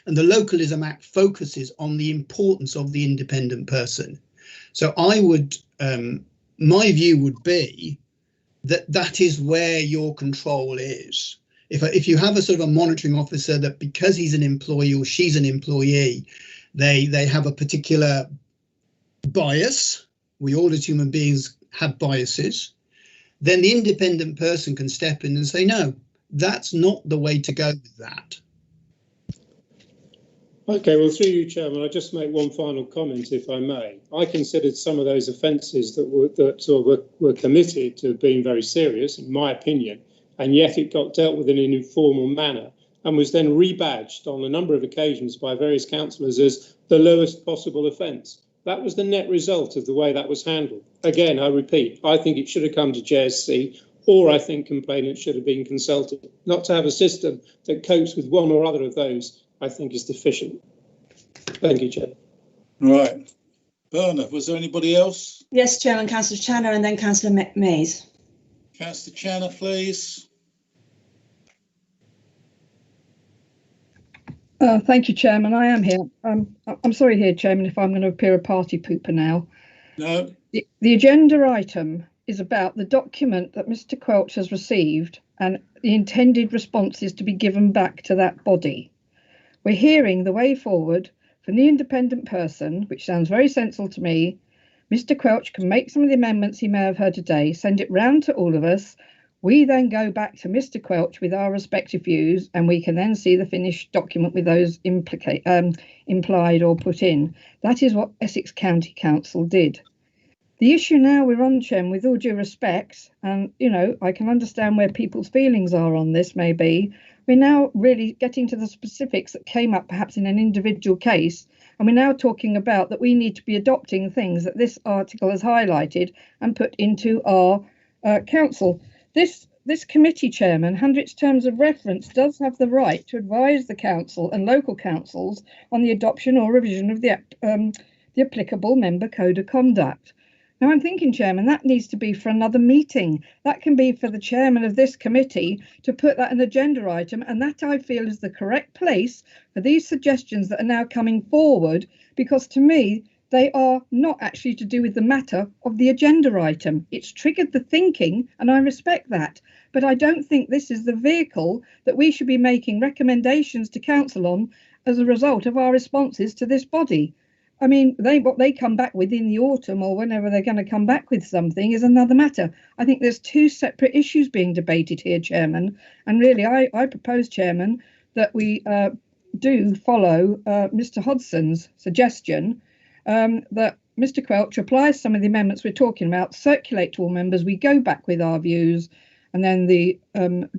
And the Localism Act focuses on the importance of the independent person. So I would, my view would be that that is where your control is. If you have a sort of a monitoring officer that, because he's an employee or she's an employee, they have a particular bias. We all as human beings have biases. Then the independent person can step in and say, no, that's not the way to go with that. Okay, well, through you, Chairman, I'll just make one final comment, if I may. I considered some of those offences that were committed to have been very serious, in my opinion, and yet it got dealt with in an informal manner and was then rebadged on a number of occasions by various councillors as the lowest possible offence. That was the net result of the way that was handled. Again, I repeat, I think it should have come to JSC, or I think complainants should have been consulted. Not to have a system that copes with one or other of those, I think, is deficient. Thank you, Chair. Right. Berna, was there anybody else? Yes, Chairman, Councillor Channer and then Councillor Mays. Councillor Channer, please. Thank you, Chairman. I am here. I'm sorry here, Chairman, if I'm going to appear a party pooper now. No. The agenda item is about the document that Mr. Quelch has received, and the intended response is to be given back to that body. We're hearing the way forward from the independent person, which sounds very sensible to me, Mr. Quelch can make some of the amendments he may have heard today, send it round to all of us. We then go back to Mr. Quelch with our respective views, and we can then see the finished document with those implied or put in. That is what Essex County Council did. The issue now we're on, Chairman, with all due respect, and, you know, I can understand where people's feelings are on this, maybe. We're now really getting to the specifics that came up perhaps in an individual case, and we're now talking about that we need to be adopting things that this article has highlighted and put into our council. This committee, Chairman, under its terms of reference, does have the right to advise the council and local councils on the adoption or revision of the applicable member code of conduct. Now, I'm thinking, Chairman, that needs to be for another meeting. That can be for the chairman of this committee to put that an agenda item, and that I feel is the correct place for these suggestions that are now coming forward, because to me, they are not actually to do with the matter of the agenda item. It's triggered the thinking, and I respect that. But I don't think this is the vehicle that we should be making recommendations to council on as a result of our responses to this body. I mean, what they come back with in the autumn or whenever they're going to come back with something is another matter. I think there's two separate issues being debated here, Chairman. And really, I propose, Chairman, that we do follow Mr. Hodgson's suggestion that Mr. Quelch applies some of the amendments we're talking about, circulate to all members, we go back with our views, and then the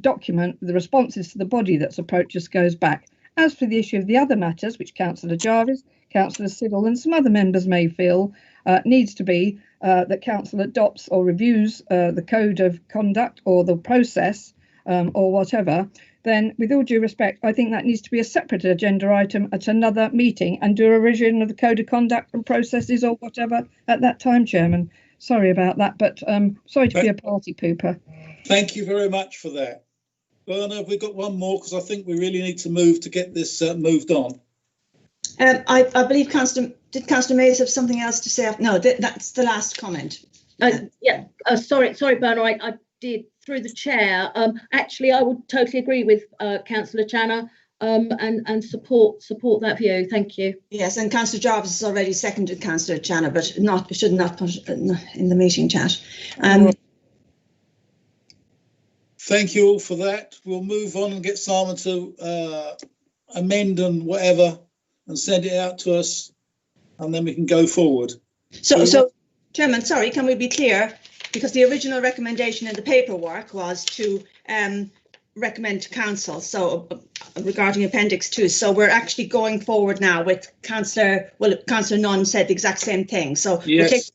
document, the responses to the body that's approached us goes back. As for the issue of the other matters, which Councillor Jarvis, Councillor Siddle and some other members may feel needs to be that council adopts or reviews the code of conduct or the process or whatever, then with all due respect, I think that needs to be a separate agenda item at another meeting and do a revision of the code of conduct and processes or whatever at that time, Chairman. Sorry about that, but sorry to be a party pooper. Thank you very much for that. Bernard, have we got one more? Because I think we really need to move to get this moved on. I believe Councillor Mays have something else to say. No, that's the last comment. Sorry, Bernard, I did through the chair. Actually, I would totally agree with Councillor Channer and support that view. Thank you. Yes, and Councillor Jarvis has already seconded Councillor Channer, but should not put it in the meeting chat. Thank you all for that. We'll move on and get Simon to amend and whatever and send it out to us, and then we can go forward. So Chairman, sorry, can we be clear? Because the original recommendation in the paperwork was to recommend to council, so regarding Appendix 2. So we're actually going forward now with Councillor Nunn said the exact same thing. So yes.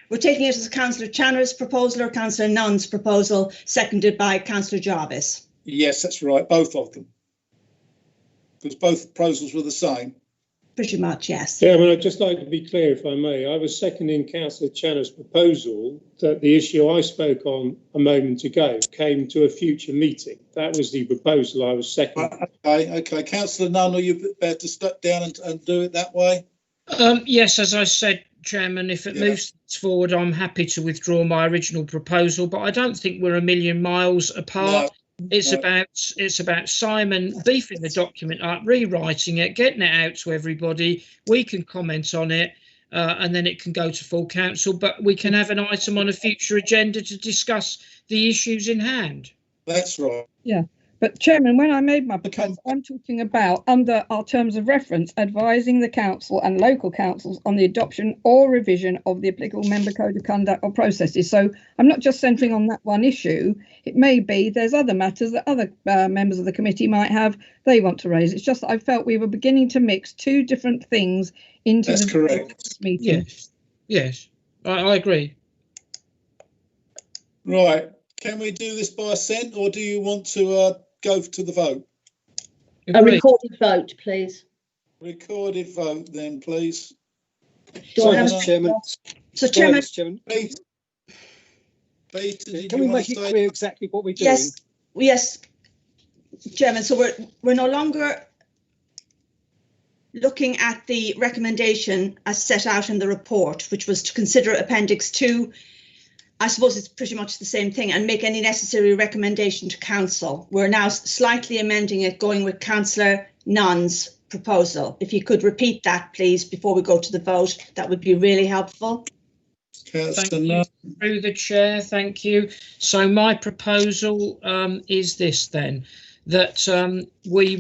we're taking it as Councillor Channer's proposal or Councillor Nunn's proposal, seconded by Councillor Jarvis. Yes, that's right, both of them. Because both proposals were the same. Pretty much, yes. Yeah, I'd just like to be clear, if I may. I was seconding Councillor Channer's proposal that the issue I spoke on a moment ago came to a future meeting. That was the proposal I was seconding. Okay. Councillor Nunn, are you prepared to step down and do it that way? Yes, as I said, Chairman, if it moves forward, I'm happy to withdraw my original proposal, but I don't think we're a million miles apart. No. It's about Simon beefing the document up, rewriting it, getting it out to everybody. We can comment on it, and then it can go to full council. But we can have an item on a future agenda to discuss the issues in hand. That's right. Yeah. But Chairman, when I made my proposal, I'm talking about under our terms of reference, advising the council and local councils on the adoption or revision of the applicable member code of conduct or processes. So I'm not just centering on that one issue. It may be there's other matters that other members of the committee might have they want to raise. It's just that I felt we were beginning to mix two different things into That's correct. Meeting. Yes, I agree. Right. Can we do this by assent, or do you want to go to the vote? A recorded vote, please. Recorded vote, then, please. Chairman. So, Chairman. Peter, can we make it clear exactly what we're doing? Yes, Chairman. So we're no longer looking at the recommendation as set out in the report, which was to consider Appendix 2. I suppose it's pretty much the same thing, and make any necessary recommendation to council. We're now slightly amending it, going with Councillor Nunn's proposal. If you could repeat that, please, before we go to the vote, that would be really helpful. Thank you, through the chair. Thank you. So my proposal is this then, that we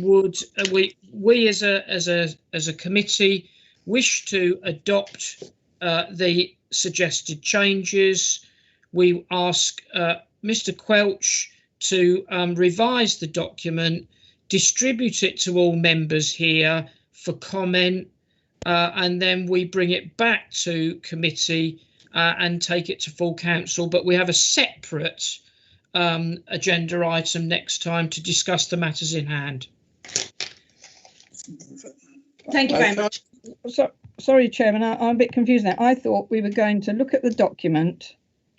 as a committee wish to adopt the suggested changes. We ask Mr. Quelch to revise the document, distribute it to all members here for comment, and then we bring it back to committee and take it to full council. But we have a separate agenda item next time to discuss the matters in hand. Thank you very much. Sorry, Chairman, I'm a bit confused now. I thought we were going to look at the document.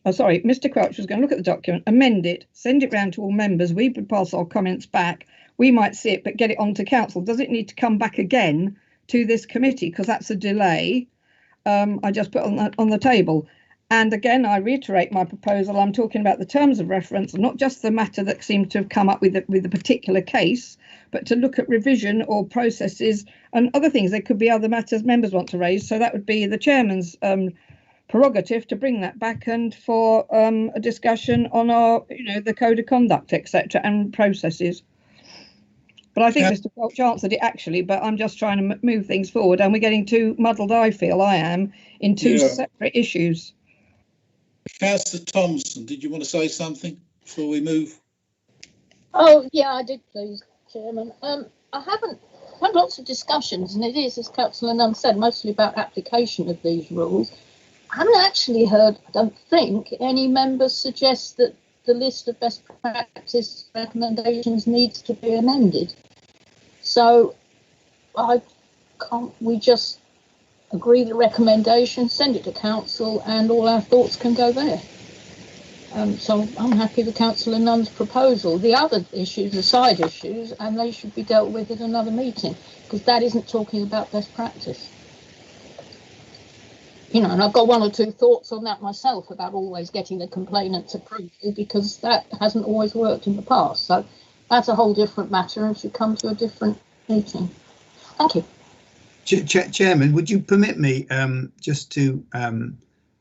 Oh, sorry, Mr. Quelch was going to look at the document, amend it, send it round to all members. We would pass our comments back. We might see it, but get it on to council. Does it need to come back again to this committee? Because that's a delay. I just put on the table. And again, I reiterate my proposal. I'm talking about the terms of reference, not just the matter that seemed to have come up with a particular case, but to look at revision or processes and other things. There could be other matters members want to raise. So that would be the chairman's prerogative to bring that back and for a discussion on our, the code of conduct, etc., and processes. But I think Mr. Welch answered it actually, but I'm just trying to move things forward, and we're getting too muddled, I feel I am, in two separate issues. Councillor Thompson, did you want to say something before we move? Oh, yeah, I did, please, Chairman. I haven't had lots of discussions, and it is, as Councillor Nunn said, mostly about application of these rules. I haven't actually heard, I don't think, any members suggest that the list of best practice recommendations needs to be amended. So can't we just agree the recommendation, send it to council, and all our thoughts can go there? So I'm happy with Councillor Nunn's proposal. The other issues are side issues, and they should be dealt with at another meeting, because that isn't talking about best practice. And I've got one or two thoughts on that myself about always getting the complainant's approval, because that hasn't always worked in the past. So that's a whole different matter and should come to a different meeting. Thank you. Chairman, would you permit me just to...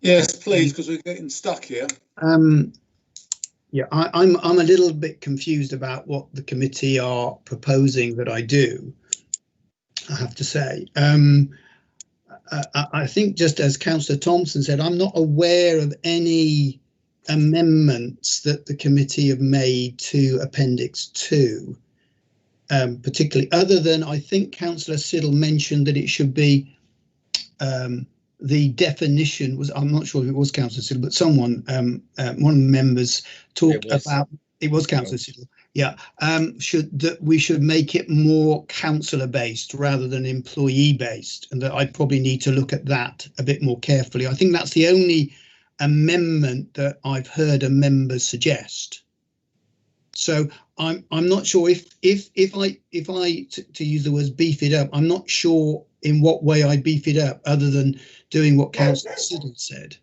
yes, please, because we're getting stuck here. Yeah, I'm a little bit confused about what the committee are proposing that I do, I have to say. I think, just as Councillor Thompson said, I'm not aware of any amendments that the committee have made to Appendix 2, particularly, other than I think Councillor Siddle mentioned that it should be the definition was, I'm not sure if it was Councillor Siddle, but someone, one of the members talked about, it was Councillor Siddle, yeah, that we should make it more councillor based rather than employee based, and that I probably need to look at that a bit more carefully. I think that's the only amendment that I've heard a member suggest. So I'm not sure if I to use the words beef it up, I'm not sure in what way I beef it up other than doing what Councillor Siddle said.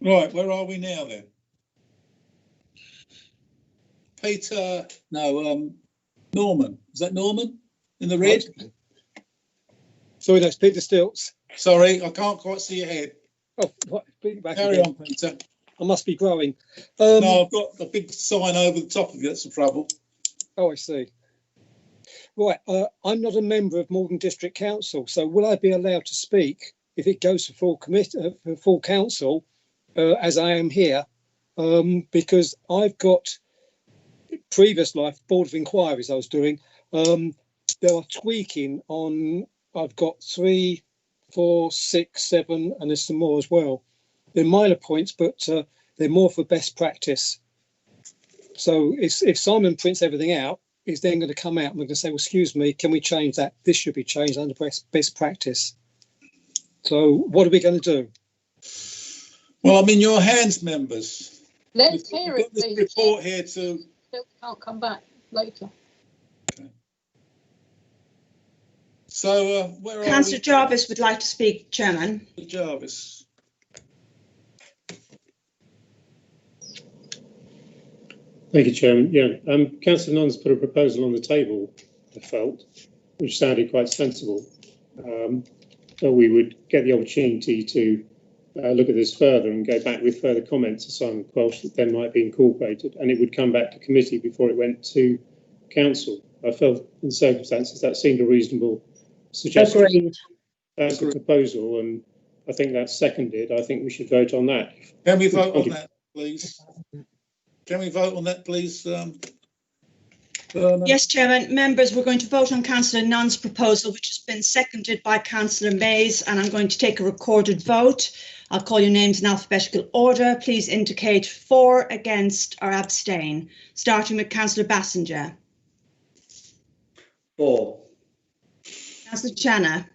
Right, where are we now then? Peter, no, Norman. Is that Norman in the red? Sorry, that's Peter Stilts. Sorry, I can't quite see your head. Oh, what? Back Carry again. on, Peter. I must be growing. No, I've got a big sign over the top of you. That's the trouble. Oh, I see. Right, I'm not a member of Malden District Council, so will I be allowed to speak if it goes to full committee, full council, as I am here? Because I've got previous life Board of Inquiries I was doing. There are tweaking on. I've got 3, 4, 6, 7, and there's some more as well. They're minor points, but they're more for best practice. So if Simon prints everything out, he's then going to come out and we're going to say, well, excuse me, can we change that? This should be changed under best practice. So what are we going to do? Well, I'm in your hands, members. Let's hear it, please. Report here to... Still can't come back later. Okay. So where are Councillor Jarvis would like to speak, Chairman. Thank you, Chairman. Yeah, Councillor Nunn's put a proposal on the table, I felt, which sounded quite sensible. That we would get the opportunity to look at this further and go back with further comments to Simon Quelch that then might be incorporated, and it would come back to committee before it went to council. I felt in the circumstances that seemed a reasonable suggestion. Agreed. That's the proposal, and I think that's seconded. I think we should vote on that. Can we vote on that, please? Can we vote on that, please? Yes, Chairman. Members, we're going to vote on Councillor Nunn's proposal, which has been seconded by Councillor Mays, and I'm going to take a recorded vote. I'll call your names in alphabetical order. Please indicate for, against or abstain, starting with Councillor Bassinger. For. Councillor Channa.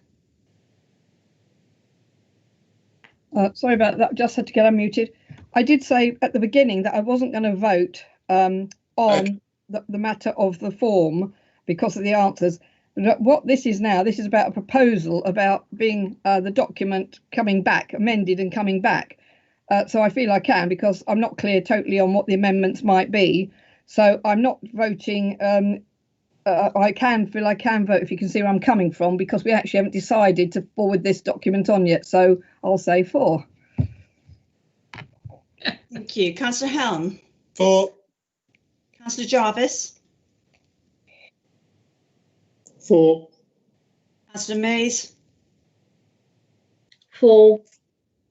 Sorry about that, just had to get unmuted. I did say at the beginning that I wasn't going to vote on the matter of the form because of the answers. What this is now, this is about a proposal about being the document coming back, amended and coming back. So I feel I can, because I'm not clear totally on what the amendments might be. So I'm not voting. I can feel I can vote, if you can see where I'm coming from, because we actually haven't decided to forward this document on yet. So I'll say for. Thank you. Councillor Helm. For. Councillor Jarvis. For. Councillor Mays. For.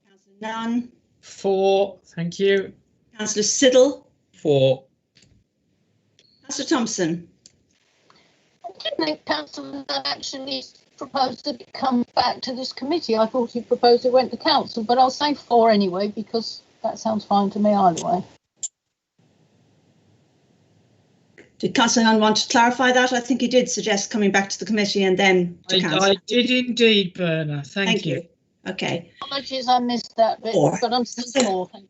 Councillor Nunn. For. Thank you. Councillor Siddle. For. Councillor Thompson. I didn't think Councillor Nunn actually proposed that it come back to this committee. I thought he proposed it went to council, but I'll say for anyway, because that sounds fine to me either way. Did Councillor Nunn want to clarify that? I think he did suggest coming back to the committee and then to council. I did indeed, Berna. Thank you. Okay. Apologies, I missed that bit, but I'm still for.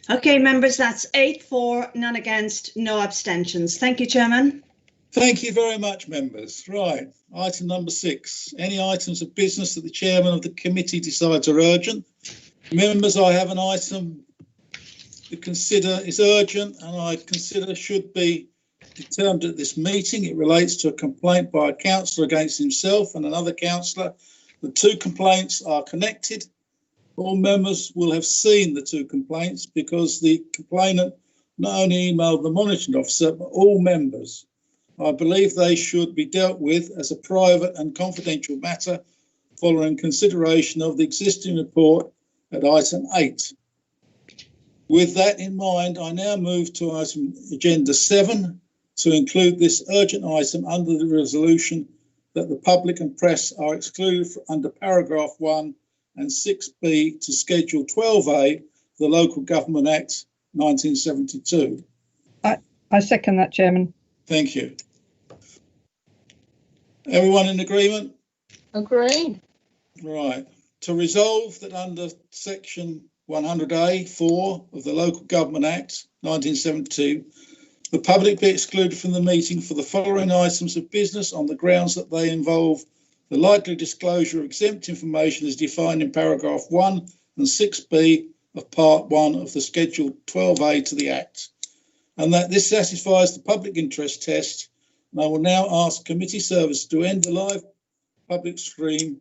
Okay, members, that's 8 for, none against, no abstentions. Thank you, Chairman. Thank you very much, members. Right, item number 6. Any items of business that the chairman of the committee decides are urgent? Members, I have an item to consider is urgent and I consider should be determined at this meeting. It relates to a complaint by a councillor against himself and another councillor. The two complaints are connected. All members will have seen the two complaints because the complainant not only emailed the monitoring officer, but all members. I believe they should be dealt with as a private and confidential matter following consideration of the existing report at item 8. With that in mind, I now move to item agenda 7 to include this urgent item under the resolution that the public and press are excluded under paragraph 1 and 6b to schedule 12A of the Local Government Act 1972. I second that, Chairman. Thank you. Everyone in agreement? Agreed. Right. To resolve that under section 100A(4) of the Local Government Act 1972, the public be excluded from the meeting for the following items of business on the grounds that they involve the likely disclosure of exempt information as defined in paragraph 1 and 6b of part 1 of the schedule 12A to the Act, and that this satisfies the public interest test. And I will now ask committee service to end the live public stream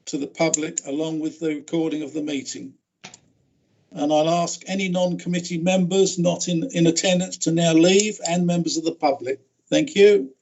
to the public along with the recording of the meeting. And I'll ask any non-committee members not in attendance to now leave and members of the public. Thank you.